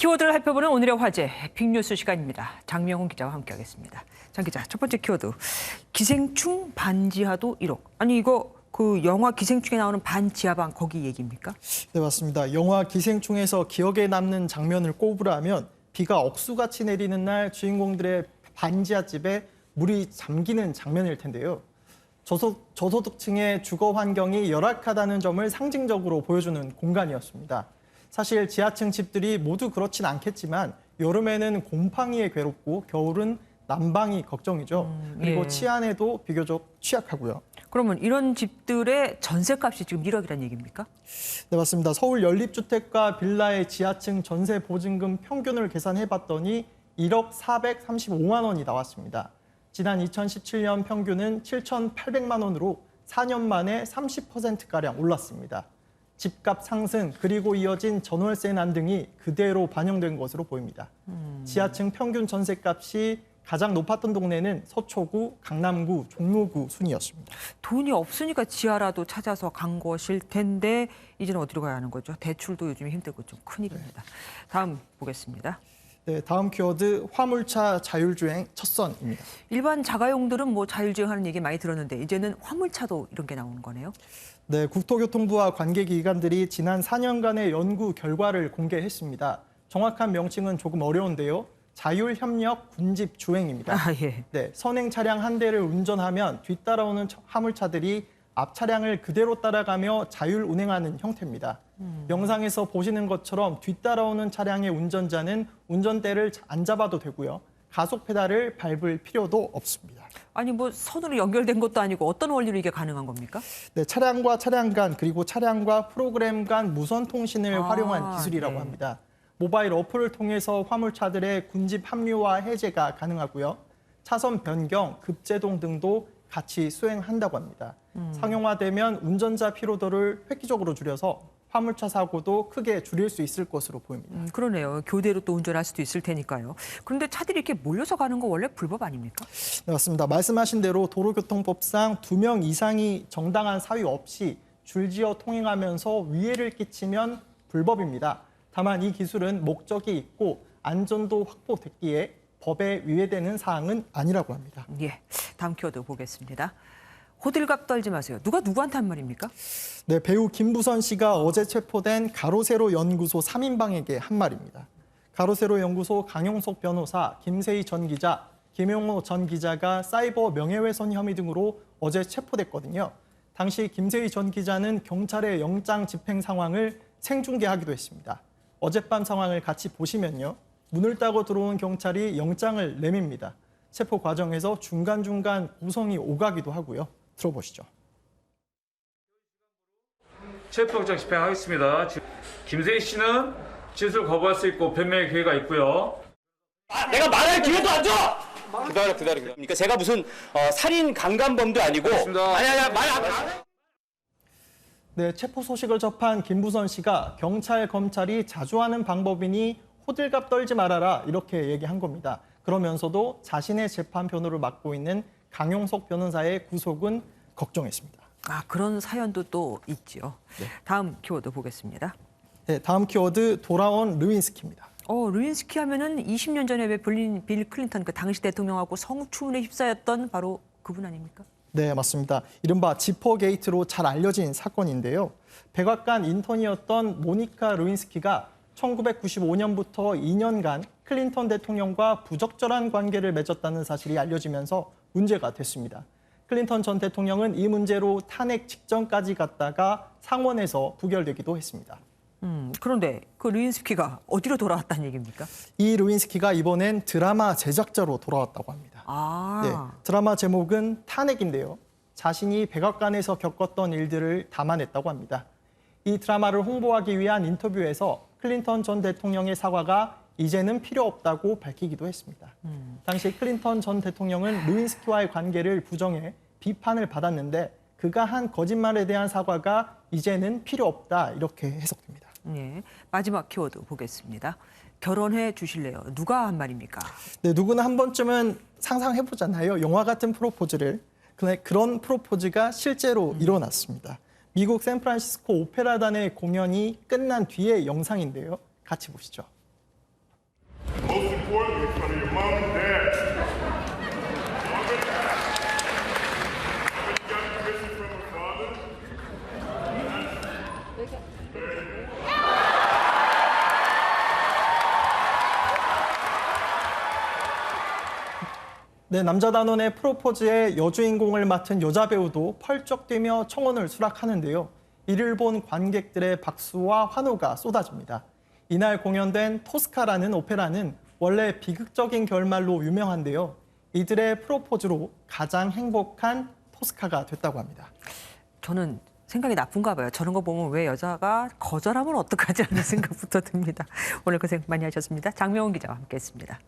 키워드를 살펴보는 오늘의 화제, 빅뉴스 시간입니다. 장명훈 기자와 함께하겠습니다. 장 기자, 첫 번째 키워드. 기생충 반지하도 1억. 아니 이거 그 영화 기생충에 나오는 반지하방 거기 얘기입니까? 네, 맞습니다. 영화 기생충에서 기억에 남는 장면을 꼽으라면 비가 억수같이 내리는 날 주인공들의 반지하집에 물이 잠기는 장면일 텐데요. 저소득층의 주거 환경이 열악하다는 점을 상징적으로 보여주는 공간이었습니다. 사실 지하층 집들이 모두 그렇진 않겠지만 여름에는 곰팡이에 괴롭고 겨울은 난방이 걱정이죠. 그리고 예. 치안에도 비교적 취약하고요. 그러면 이런 집들의 전세값이 지금 1억이라는 얘기입니까? 네, 맞습니다. 서울 연립주택과 빌라의 지하층 전세 보증금 평균을 계산해봤더니 1억 435만 원이 나왔습니다. 지난 2017년 평균은 7,800만 원으로 4년 만에 30%가량 올랐습니다. 집값 상승 그리고 이어진 전월세 난등이 그대로 반영된 것으로 보입니다. 지하층 평균 전세값이 가장 높았던 동네는 서초구, 강남구, 종로구 순이었습니다. 돈이 없으니까 지하라도 찾아서 간 것일 텐데 이제는 어디로 가야 하는 거죠? 대출도 요즘에 힘들고 좀 큰일입니다. 다음 보겠습니다. 네, 다음 키워드 화물차 자율주행 첫선입니다. 일반 자가용들은 뭐 자율주행하는 얘기 많이 들었는데 이제는 화물차도 이런 게 나오는 거네요? 네, 국토교통부와 관계기관들이 지난 4년간의 연구 결과를 공개했습니다. 정확한 명칭은 조금 어려운데요. 자율협력 군집주행입니다. 예. 네, 선행 차량 한 대를 운전하면 뒤따라오는 화물차들이 앞 차량을 그대로 따라가며 자율 운행하는 형태입니다. 영상에서 보시는 것처럼 뒤따라오는 차량의 운전자는 운전대를 안 잡아도 되고요. 가속 페달을 밟을 필요도 없습니다. 아니 뭐 선으로 연결된 것도 아니고 어떤 원리로 이게 가능한 겁니까? 네, 차량과 차량 간 그리고 차량과 프로그램 간 무선 통신을 활용한 기술이라고 네. 합니다. 모바일 어플을 통해서 화물차들의 군집 합류와 해제가 가능하고요. 차선 변경, 급제동 등도 같이 수행한다고 합니다. 상용화되면 운전자 피로도를 획기적으로 줄여서 화물차 사고도 크게 줄일 수 있을 것으로 보입니다. 그러네요. 교대로 또 운전할 수도 있을 테니까요. 그런데 차들이 이렇게 몰려서 가는 거 원래 불법 아닙니까? 네, 맞습니다. 말씀하신 대로 도로교통법상 2명 이상이 정당한 사유 없이 줄지어 통행하면서 위해를 끼치면 불법입니다. 다만 이 기술은 목적이 있고 안전도 확보됐기에 법에 위배되는 사항은 아니라고 합니다. 예, 다음 키워드 보겠습니다. 호들갑 떨지 마세요. 누가 누구한테 한 말입니까? 네, 배우 김부선 씨가 어제 체포된 가로세로 연구소 3인방에게 한 말입니다. 가로세로 연구소 강용석 변호사, 김세희 전 기자, 김용호 전 기자가 사이버 명예훼손 혐의 등으로 어제 체포됐거든요. 당시 김세희 전 기자는 경찰의 영장 집행 상황을 생중계하기도 했습니다. 어젯밤 상황을 같이 보시면요. 문을 따고 들어온 경찰이 영장을 내밉니다. 체포 과정에서 중간중간 구성이 오가기도 하고요. 들어보시죠. 체포영장 집행하겠습니다. 김세희 씨는 진술 거부할 수 있고 변명의 기회가 있고요. 내가 말할 기회도 안 줘! 기다려. 그러니까 제가 무슨 살인 강간범도 아니고. 아니, 말 안 해. 네, 체포 소식을 접한 김부선 씨가 경찰, 검찰이 자주 하는 방법이니 호들갑 떨지 말아라 이렇게 얘기한 겁니다. 그러면서도 자신의 재판 변호를 맡고 있는 강용석 변호사의 구속은 걱정했습니다. 그런 사연도 또 있죠. 네. 다음 키워드 보겠습니다. 네, 다음 키워드 돌아온 르윈스키입니다. 루인스키 하면은 20년 전에 왜 빌 클린턴 그 당시 대통령하고 성추문에 휩싸였던 바로 그분 아닙니까? 네, 맞습니다. 이른바 지퍼 게이트로 잘 알려진 사건인데요. 백악관 인턴이었던 모니카 루인스키가 1995년부터 2년간 클린턴 대통령과 부적절한 관계를 맺었다는 사실이 알려지면서 문제가 됐습니다. 클린턴 전 대통령은 이 문제로 탄핵 직전까지 갔다가 상원에서 부결되기도 했습니다. 그런데 그 루인스키가 어디로 돌아왔다는 얘기입니까? 이 루인스키가 이번엔 드라마 제작자로 돌아왔다고 합니다. 네, 드라마 제목은 탄핵인데요. 자신이 백악관에서 겪었던 일들을 담아냈다고 합니다. 이 드라마를 홍보하기 위한 인터뷰에서 클린턴 전 대통령의 사과가 이제는 필요 없다고 밝히기도 했습니다. 당시 클린턴 전 대통령은 루인스키와의 관계를 부정해 비판을 받았는데 그가 한 거짓말에 대한 사과가 이제는 필요 없다 이렇게 해석됩니다. 네, 마지막 키워드 보겠습니다. 결혼해 주실래요? 누가 한 말입니까? 네, 누구나 한 번쯤은 상상해보잖아요. 영화 같은 프로포즈를. 근데 그런 프로포즈가 실제로 일어났습니다. 미국 샌프란시스코 오페라단의 공연이 끝난 뒤의 영상인데요. 같이 보시죠. Most importantly, in front of your mom and dad. Already got permission from her father? 네, 남자단원의 프로포즈의 여주인공을 맡은 여자 배우도 펄쩍 뛰며 청혼을 수락하는데요. 이를 본 관객들의 박수와 환호가 쏟아집니다. 이날 공연된 토스카라는 오페라는 원래 비극적인 결말로 유명한데요. 이들의 프로포즈로 가장 행복한 토스카가 됐다고 합니다. 저는 생각이 나쁜가 봐요. 저런 거 보면 왜 여자가 거절하면 어떡하지 하는 생각부터 듭니다. 오늘 고생 많이 하셨습니다. 장명훈 기자와 함께했습니다.